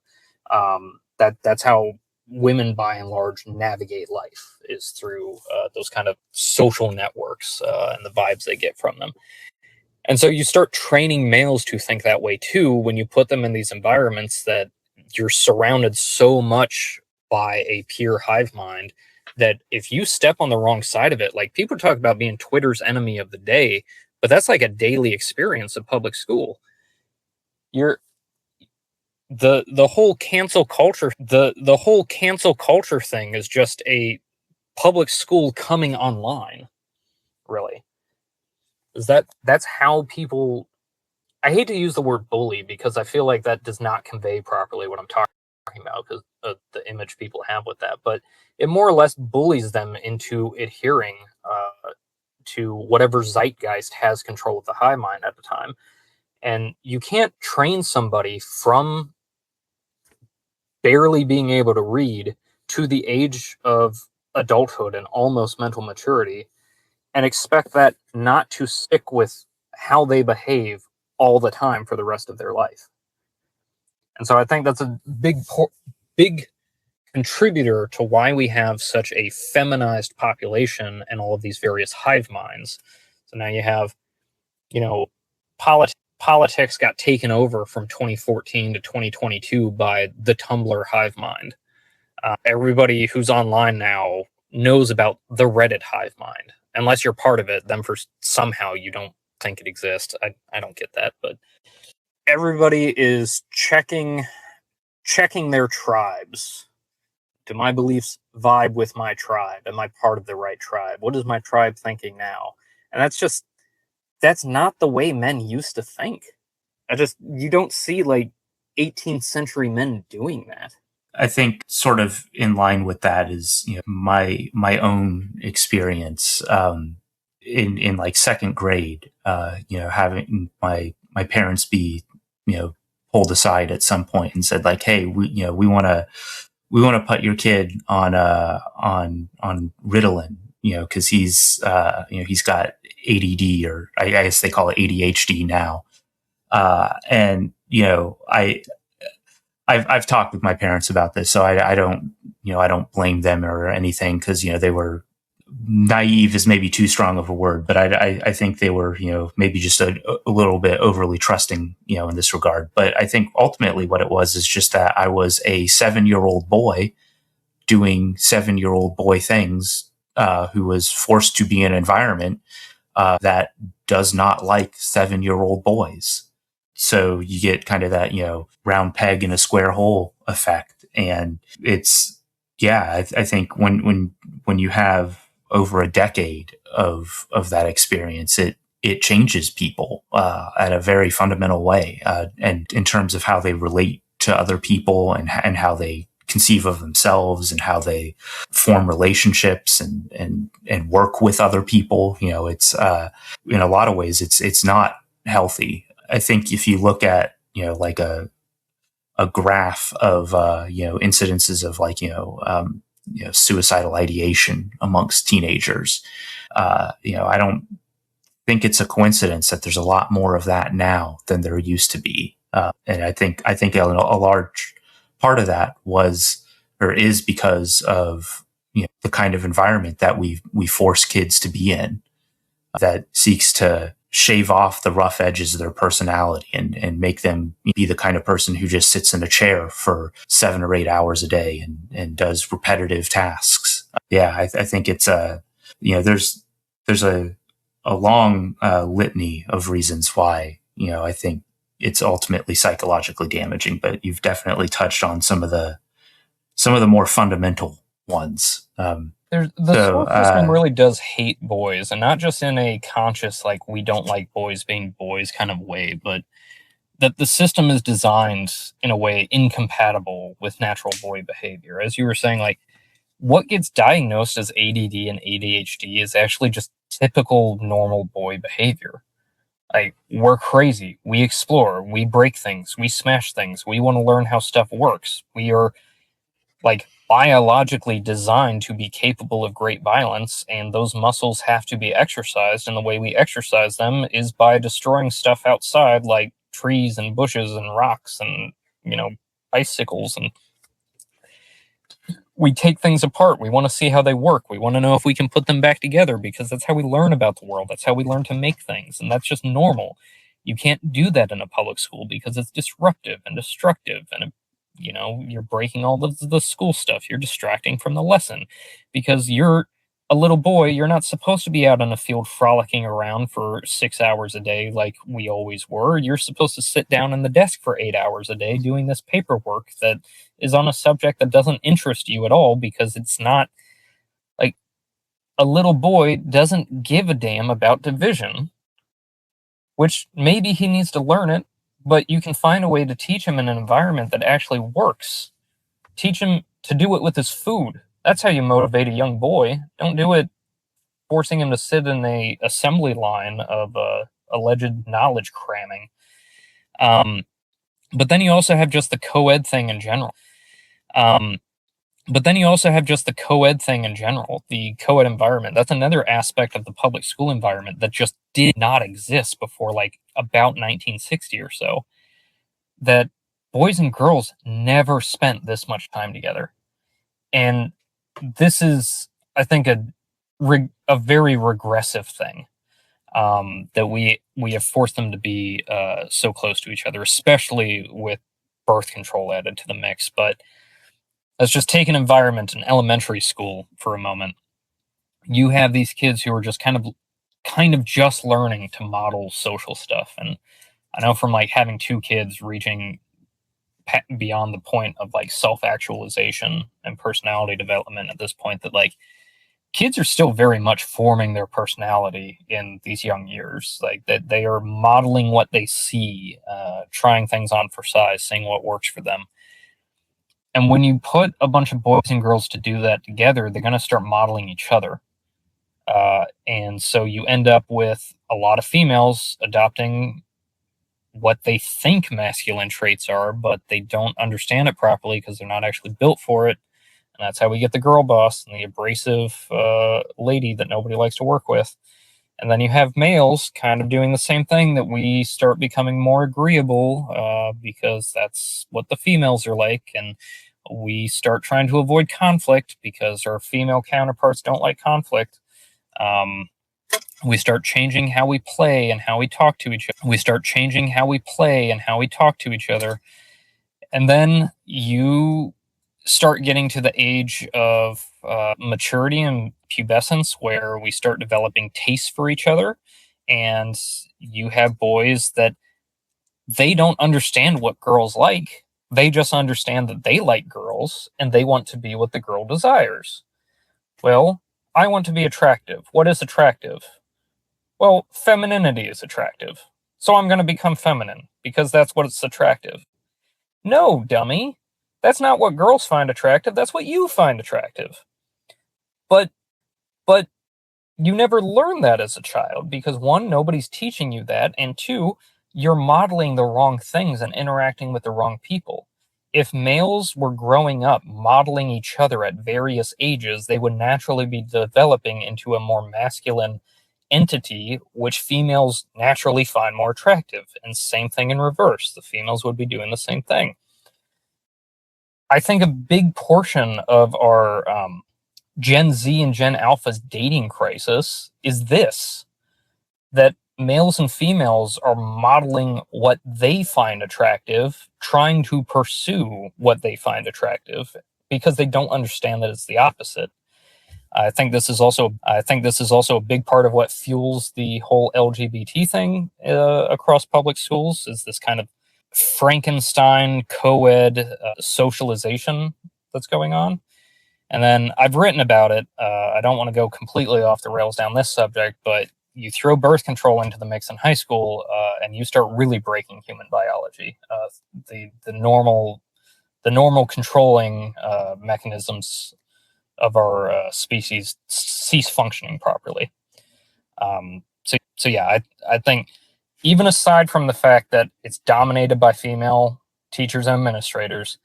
That's how women, by and large, navigate life, is through those kind of social networks and the vibes they get from them. And so you start training males to think that way too when you put them in these environments that you're surrounded so much by a peer hive mind that if you step on the wrong side of it, like, people talk about being Twitter's enemy of the day, but that's like a daily experience of public school. The whole cancel culture thing is just a public school coming online, really. That's how people, I hate to use the word bully because I feel like that does not convey properly what I'm talking about because of the image people have with that, but it more or less bullies them into adhering to whatever zeitgeist has control of the hive mind at the time. And you can't train somebody from barely being able to read to the age of adulthood and almost mental maturity and expect that not to stick with how they behave all the time for the rest of their life. And so I think that's a big contributor to why we have such a feminized population and all of these various hive minds. So now you have, politics got taken over from 2014 to 2022 by the Tumblr hive mind. Everybody who's online now knows about the Reddit hive mind. Unless you're part of it, then somehow you don't think it exists. I don't get that, but everybody is checking their tribes. Do my beliefs vibe with my tribe? Am I part of the right tribe? What is my tribe thinking now? And that's not the way men used to think. You don't see like 18th century men doing that. I think sort of in line with that is my own experience in like second grade. Having my parents be pulled aside at some point and said like, hey, we want to put your kid on Ritalin, because he's got ADD, or I guess they call it ADHD now, and I've talked with my parents about this, so I don't blame them or anything, because they were naive is maybe too strong of a word, but I think they were maybe just a little bit overly trusting in this regard. But I think ultimately what it was is just that I was a 7-year-old boy doing 7-year-old boy things, who was forced to be in an environment that does not like 7-year-old boys. So you get kind of that, round peg in a square hole effect. And it's, I think when you have over a decade of that experience, it changes people at a very fundamental way, and in terms of how they relate to other people and how they conceive of themselves and how they form relationships and work with other people. It's in a lot of ways it's not healthy. I think if you look at like a graph of incidences of like suicidal ideation amongst teenagers, I don't think it's a coincidence that there's a lot more of that now than there used to be. And I think a large part of that was or is because of the kind of environment that we force kids to be in, that seeks to shave off the rough edges of their personality and make them be the kind of person who just sits in a chair for 7 or 8 hours a day and does repetitive tasks. I think it's there's a long litany of reasons why I think it's ultimately psychologically damaging, but you've definitely touched on some of the more fundamental ones. The school system really does hate boys, and not just in a conscious, like, we don't like boys being boys kind of way, but that the system is designed in a way incompatible with natural boy behavior. As you were saying, like, what gets diagnosed as ADD and ADHD is actually just typical normal boy behavior. Like, we're crazy, we explore, we break things, we smash things, we want to learn how stuff works. We are, like, biologically designed to be capable of great violence, and those muscles have to be exercised, and the way we exercise them is by destroying stuff outside, like trees and bushes and rocks and icicles. And we take things apart. We want to see how they work. We want to know if we can put them back together, because that's how we learn about the world. That's how we learn to make things, and that's just normal. You can't do that in a public school because it's disruptive and destructive, and you're breaking all the school stuff. You're distracting from the lesson because you're a little boy. You're not supposed to be out in a field frolicking around for 6 hours a day like we always were. You're supposed to sit down in the desk for 8 hours a day doing this paperwork that is on a subject that doesn't interest you at all, because it's not, like, a little boy doesn't give a damn about division, which maybe he needs to learn it, but you can find a way to teach him in an environment that actually works. Teach him to do it with his food. That's how you motivate a young boy. Don't do it forcing him to sit in a assembly line of alleged knowledge cramming. But then you also have just the co-ed thing in general. The co-ed environment. That's another aspect of the public school environment that just did not exist before, like, about 1960 or so. That boys and girls never spent this much time together. And this is, I think, a very regressive thing, that we have forced them to be so close to each other, especially with birth control added to the mix. But let's just take an environment in elementary school for a moment. You have these kids who are just kind of just learning to model social stuff. And I know from, like, having 2 kids reaching beyond the point of, like, self-actualization and personality development at this point, that, like, kids are still very much forming their personality in these young years. Like, that they are modeling what they see, trying things on for size, seeing what works for them. And when you put a bunch of boys and girls to do that together, they're going to start modeling each other. And so you end up with a lot of females adopting what they think masculine traits are, but they don't understand it properly because they're not actually built for it. And that's how we get the girl boss and the abrasive lady that nobody likes to work with. And then you have males kind of doing the same thing, that we start becoming more agreeable because that's what the females are like. And we start trying to avoid conflict because our female counterparts don't like conflict. We start changing how we play and how we talk to each other. And then you start getting to the age of maturity and pubescence, where we start developing tastes for each other. And you have boys that they don't understand what girls like. They just understand that they like girls and they want to be what the girl desires. Well, I want to be attractive. What is attractive? Well, femininity is attractive. So I'm going to become feminine because that's what's attractive. No, dummy. That's not what girls find attractive. That's what you find attractive. But you never learn that as a child because, one, nobody's teaching you that, and two, you're modeling the wrong things and interacting with the wrong people. If males were growing up modeling each other at various ages, they would naturally be developing into a more masculine entity, which females naturally find more attractive. And same thing in reverse. The females would be doing the same thing. I think a big portion of our Gen Z and Gen Alpha's dating crisis is this, that males and females are modeling what they find attractive, trying to pursue what they find attractive because they don't understand that it's the opposite. I think this is also a big part of what fuels the whole LGBT thing across public schools, is this kind of Frankenstein co-ed socialization that's going on. And then I've written about it. I don't want to go completely off the rails down this subject, but you throw birth control into the mix in high school, and you start really breaking human biology. The normal controlling mechanisms of our species cease functioning properly. So yeah, I think even aside from the fact that it's dominated by female teachers and administrators,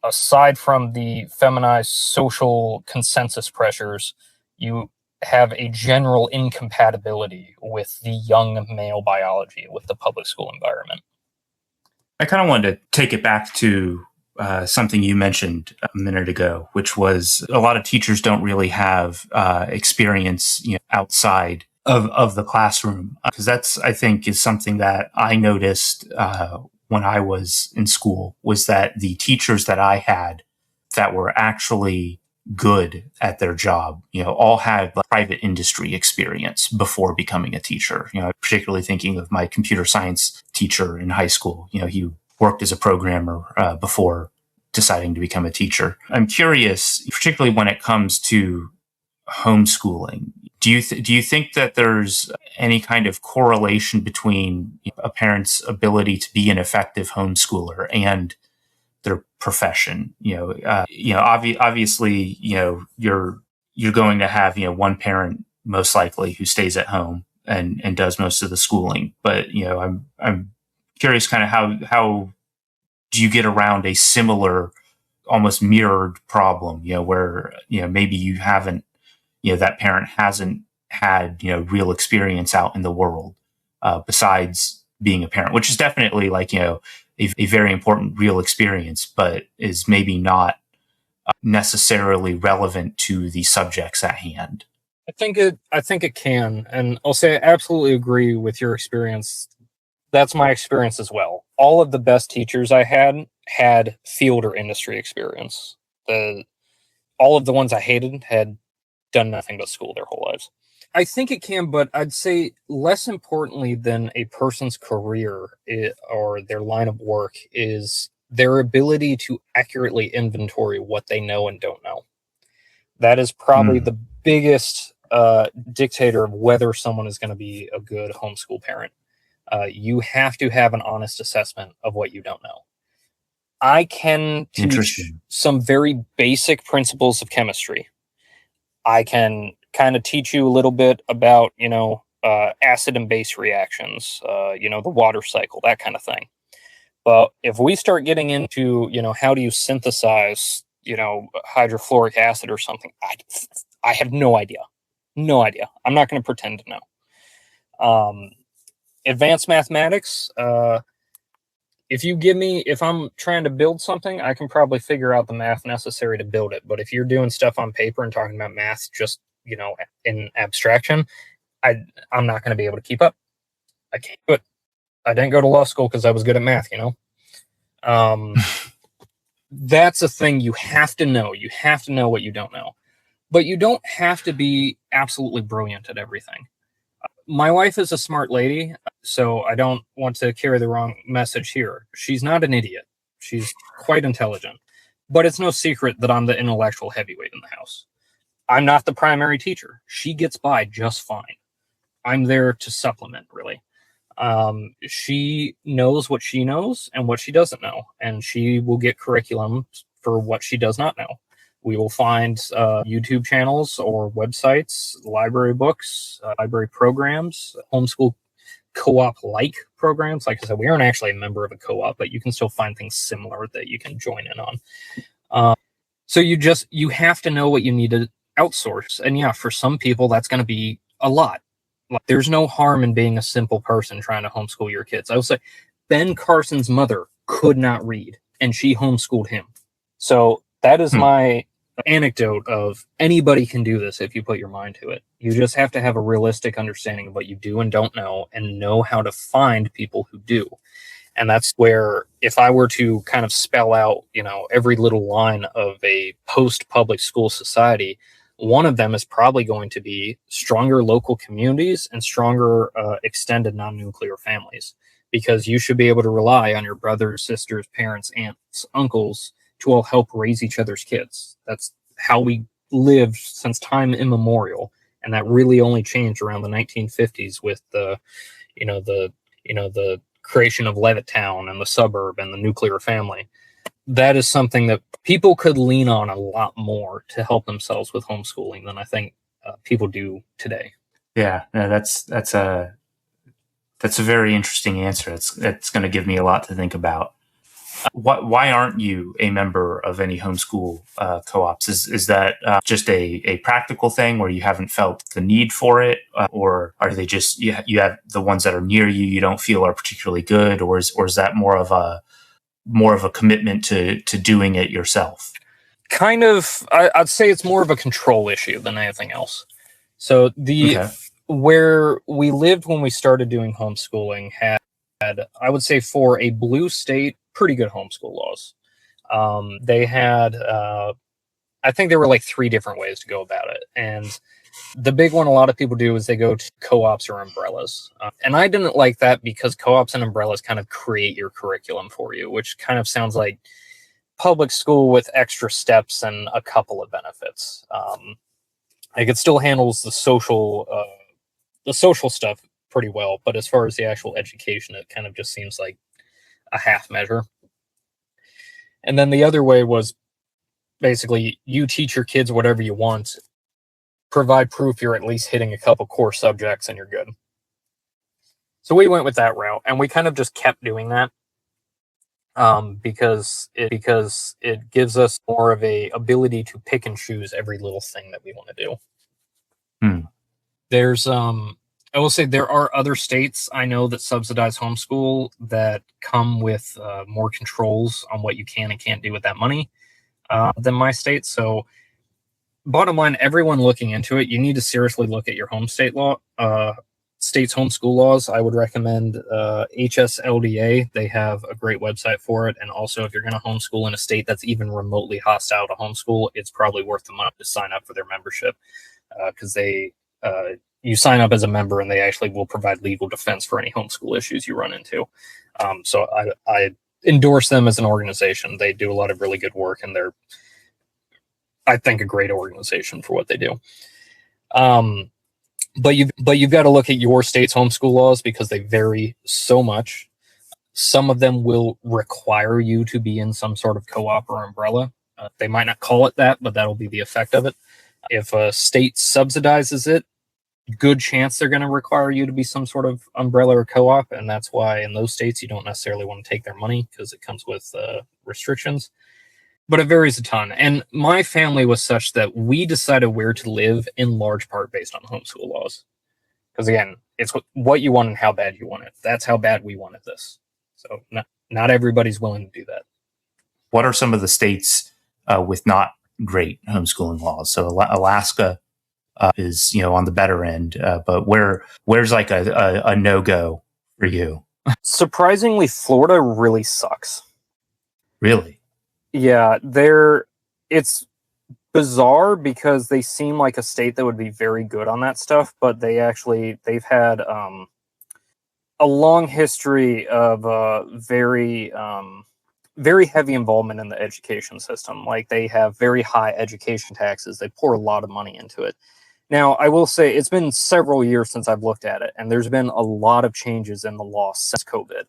aside from the feminized social consensus pressures, you have a general incompatibility with the young male biology with the public school environment. I kind of wanted to take it back to something you mentioned a minute ago, which was a lot of teachers don't really have experience, outside of the classroom, because that's, I think, is something that I noticed when I was in school, was that the teachers that I had that were actually good at their job, all had private industry experience before becoming a teacher. Particularly thinking of my computer science teacher in high school. He worked as a programmer before deciding to become a teacher. I'm curious, particularly when it comes to homeschooling. Do you think that there's any kind of correlation between a parent's ability to be an effective homeschooler and their profession? Obviously, you're going to have one parent most likely who stays at home and does most of the schooling. But I'm curious, kind of how do you get around a similar, almost mirrored problem? Where maybe you haven't. That parent hasn't had, real experience out in the world, besides being a parent, which is definitely a very important real experience, but is maybe not necessarily relevant to the subjects at hand. I think it can, and I'll say I absolutely agree with your experience. That's my experience as well. All of the best teachers I had field or industry experience. All of the ones I hated had done nothing but school their whole lives. I think it can, but I'd say less importantly than a person's career or their line of work is their ability to accurately inventory what they know and don't know. That is probably the biggest dictator of whether someone is going to be a good homeschool parent. You have to have an honest assessment of what you don't know. I can teach some very basic principles of chemistry. I can kind of teach you a little bit about, acid and base reactions, the water cycle, that kind of thing. But if we start getting into, how do you synthesize, hydrofluoric acid or something, I have no idea. No idea. I'm not going to pretend to know. Advanced mathematics, if I'm trying to build something, I can probably figure out the math necessary to build it. But if you're doing stuff on paper and talking about math just, in abstraction, I'm not going to be able to keep up. I can't do it. I didn't go to law school because I was good at math, That's a thing you have to know. You have to know what you don't know. But you don't have to be absolutely brilliant at everything. My wife is a smart lady, so I don't want to carry the wrong message here. She's not an idiot. She's quite intelligent. But it's no secret that I'm the intellectual heavyweight in the house. I'm not the primary teacher. She gets by just fine. I'm there to supplement, really. She knows what she knows and what she doesn't know, and she will get curriculum for what she does not know. We will find YouTube channels or websites, library books, library programs, homeschool co-op-like programs. Like I said, we aren't actually a member of a co-op, but you can still find things similar that you can join in on. So you have to know what you need to outsource. And yeah, for some people, that's going to be a lot. Like, there's no harm in being a simple person trying to homeschool your kids. I will say Ben Carson's mother could not read, and she homeschooled him. So that is my anecdote of anybody can do this if you put your mind to it. You just have to have a realistic understanding of what you do and don't know, and know how to find people who do. And that's where, if I were to kind of spell out, every little line of a post-public school society, one of them is probably going to be stronger local communities and stronger extended non-nuclear families, because you should be able to rely on your brothers, sisters, parents, aunts, uncles to all help raise each other's kids. That's how we lived since time immemorial, and that really only changed around the 1950s with the creation of Levittown and the suburb and the nuclear family. That is something that people could lean on a lot more to help themselves with homeschooling than I think people do today. Yeah, no, that's a very interesting answer. It's going to give me a lot to think about. Why aren't you a member of any homeschool co-ops? Is that just a practical thing where you haven't felt the need for it, or are they just you have the ones that are near you you don't feel are particularly good, or is that more of a commitment to doing it yourself? Kind of, I'd say it's more of a control issue than anything else. So where we lived when we started doing homeschooling had, I would say, for a blue state, pretty good homeschool laws. They had, I think there were like 3 different ways to go about it. And the big one a lot of people do is they go to co-ops or umbrellas. And I didn't like that because co-ops and umbrellas kind of create your curriculum for you, which kind of sounds like public school with extra steps and a couple of benefits. Like, it still handles the social stuff pretty well, but as far as the actual education, it kind of just seems like a half measure. And then the other way was basically you teach your kids whatever you want, provide proof you're at least hitting a couple core subjects, and you're good. So we went with that route, and we kind of just kept doing that because it gives us more of a ability to pick and choose every little thing that we want to do. There's I will say there are other states I know that subsidize homeschool that come with more controls on what you can and can't do with that money than my state. So bottom line, everyone looking into it, you need to seriously look at your home state law, state's homeschool laws. I would recommend HSLDA. They have a great website for it. And also, if you're going to homeschool in a state that's even remotely hostile to homeschool, it's probably worth the money to sign up for their membership, because you sign up as a member and they actually will provide legal defense for any homeschool issues you run into. So I endorse them as an organization. They do a lot of really good work, and they're, I think, a great organization for what they do. But you've got to look at your state's homeschool laws because they vary so much. Some of them will require you to be in some sort of co-op or umbrella. They might not call it that, but that'll be the effect of it. If a state subsidizes it, good chance they're going to require you to be some sort of umbrella or co-op, and that's why in those states you don't necessarily want to take their money because it comes with restrictions. But it varies a ton. And my family was such that we decided where to live in large part based on homeschool laws. Because again, it's what you want and how bad you want it. That's how bad we wanted this. So not everybody's willing to do that. What are some of the states with not great homeschooling laws? So Alaska is on the better end, but where's like a no-go for you? Surprisingly, Florida really sucks. Really? Yeah, it's bizarre because they seem like a state that would be very good on that stuff, but they've had a long history of very heavy involvement in the education system. Like, they have very high education taxes. They pour a lot of money into it. Now, I will say it's been several years since I've looked at it, and there's been a lot of changes in the law since COVID.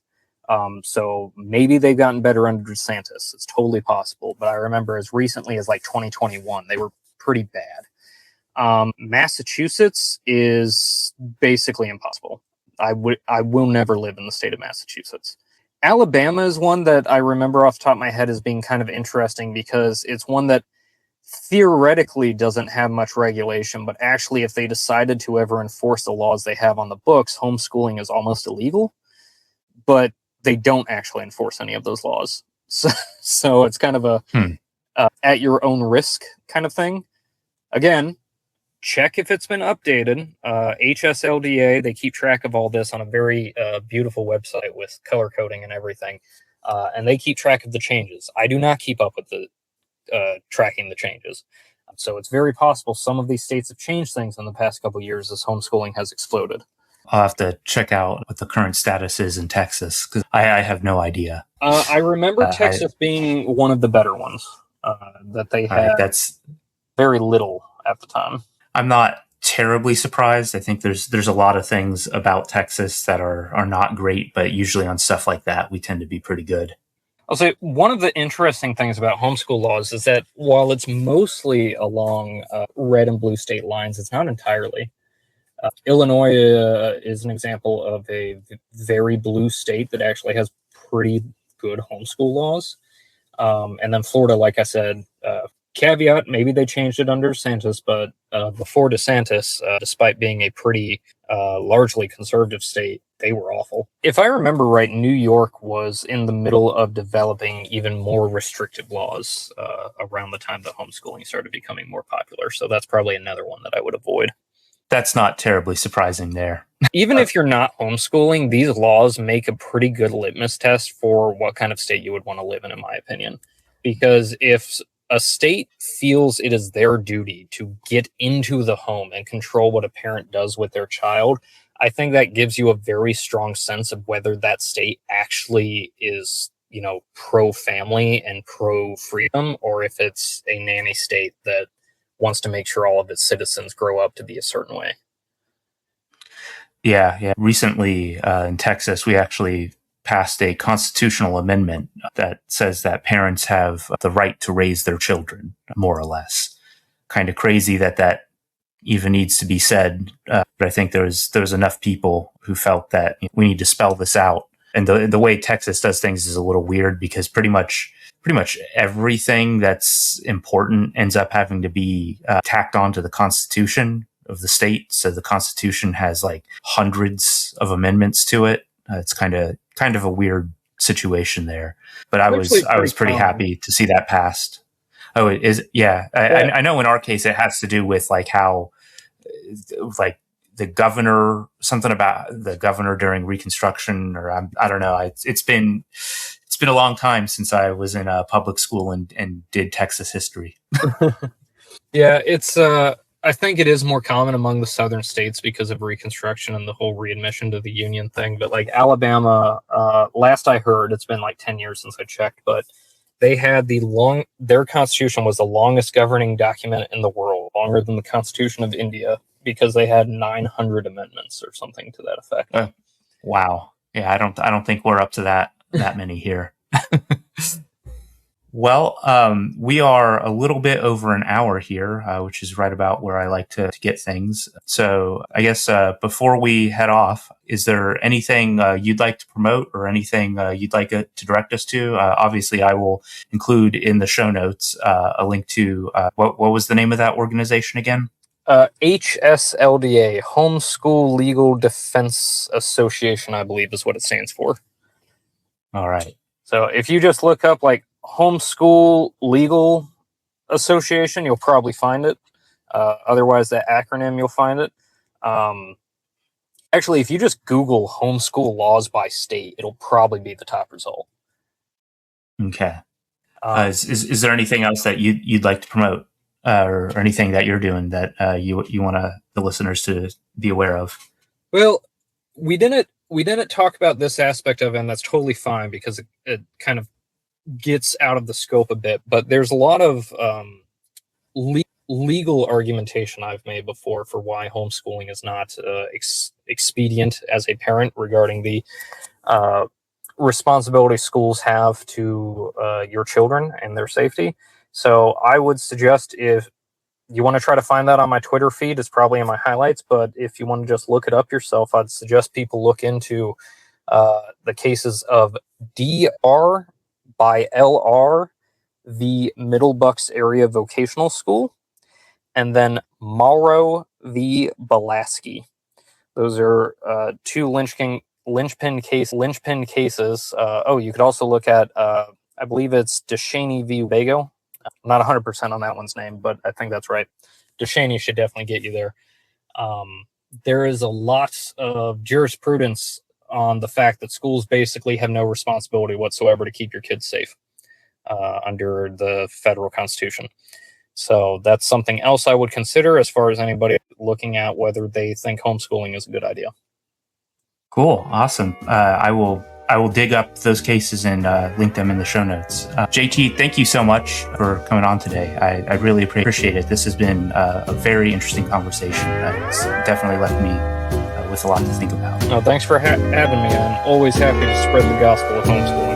So maybe they've gotten better under DeSantis. It's totally possible. But I remember as recently as like 2021, they were pretty bad. Massachusetts is basically impossible. I will never live in the state of Massachusetts. Alabama is one that I remember off the top of my head as being kind of interesting because it's one that theoretically doesn't have much regulation, but actually if they decided to ever enforce the laws they have on the books, homeschooling is almost illegal, but they don't actually enforce any of those laws. So it's kind of a at your own risk kind of thing. Again, check if it's been updated. HSLDA, they keep track of all this on a very beautiful website with color coding and everything. And they keep track of the changes. I do not keep up with the tracking the changes. So it's very possible some of these states have changed things in the past couple of years as homeschooling has exploded. I'll have to check out what the current status is in Texas because I have no idea. I remember Texas being one of the better ones that they had. That's very little at the time. I'm not terribly surprised. I think there's a lot of things about Texas that are not great, but usually on stuff like that, we tend to be pretty good. I'll say one of the interesting things about homeschool laws is that while it's mostly along red and blue state lines, it's not entirely. Illinois is an example of a very blue state that actually has pretty good homeschool laws. And then Florida, like I said, caveat, maybe they changed it under DeSantis, but before DeSantis, despite being a pretty largely conservative state, they were awful. If I remember right, New York was in the middle of developing even more restrictive laws around the time that homeschooling started becoming more popular. So that's probably another one that I would avoid. That's not terribly surprising there. Even if you're not homeschooling, these laws make a pretty good litmus test for what kind of state you would want to live in my opinion. Because if a state feels it is their duty to get into the home and control what a parent does with their child, I think that gives you a very strong sense of whether that state actually is, pro-family and pro-freedom, or if it's a nanny state that wants to make sure all of its citizens grow up to be a certain way. Yeah. Recently in Texas, we actually passed a constitutional amendment that says that parents have the right to raise their children, more or less. Kind of crazy that even needs to be said, but I think there's enough people who felt that we need to spell this out. And the way Texas does things is a little weird because pretty much everything that's important ends up having to be tacked onto the Constitution of the state. So the Constitution has like hundreds of amendments to it. It's kind of a weird situation there. But I was pretty happy to see that passed. Oh, it is. Yeah. I know in our case, it has to do with like how, like the governor, something about the governor during Reconstruction, or I don't know. It's been a long time since I was in a public school and did Texas history. Yeah, it's, I think it is more common among the southern states because of Reconstruction and the whole readmission to the Union thing. But like Alabama, last I heard, it's been like 10 years since I checked, but they had their constitution was the longest governing document in the world, longer than the Constitution of India, because they had 900 amendments or something to that effect. Wow. Yeah, I don't think we're up to that many here. Well, we are a little bit over an hour here, which is right about where I like to get things. So I guess before we head off, is there anything you'd like to promote or anything you'd like to direct us to? Obviously, I will include in the show notes a link to what was the name of that organization again? HSLDA, Homeschool Legal Defense Association, I believe is what it stands for. All right. So if you just look up like Homeschool Legal Association, you'll probably find it. Otherwise, that acronym, you'll find it. Actually, if you just Google homeschool laws by state, it'll probably be the top result. Okay. Is there anything else that you'd like to promote or anything that you're doing that you want the listeners to be aware of? Well, we didn't talk about this aspect of it, and that's totally fine because it kind of gets out of the scope a bit. But there's a lot of legal argumentation I've made before for why homeschooling is not expedient as a parent regarding the responsibility schools have to your children and their safety. So I would suggest, if you want to try to find that on my Twitter feed, it's probably in my highlights, but if you want to just look it up yourself, I'd suggest people look into the cases of DR by LR, the Middle Bucks Area Vocational School, and then Morrow v. Balaski. Those are two linchpin cases. You could also look at, I believe it's DeShaney v. Winnebago. I'm not 100% on that one's name, but I think that's right. DeShaney should definitely get you there. There is a lot of jurisprudence on the fact that schools basically have no responsibility whatsoever to keep your kids safe under the federal constitution. So that's something else I would consider as far as anybody looking at whether they think homeschooling is a good idea. Cool. Awesome. I will dig up those cases and link them in the show notes. JT, thank you so much for coming on today. I really appreciate it. This has been a very interesting conversation. It's definitely left me with a lot to think about. Thanks for having me. I'm always happy to spread the gospel of homeschooling.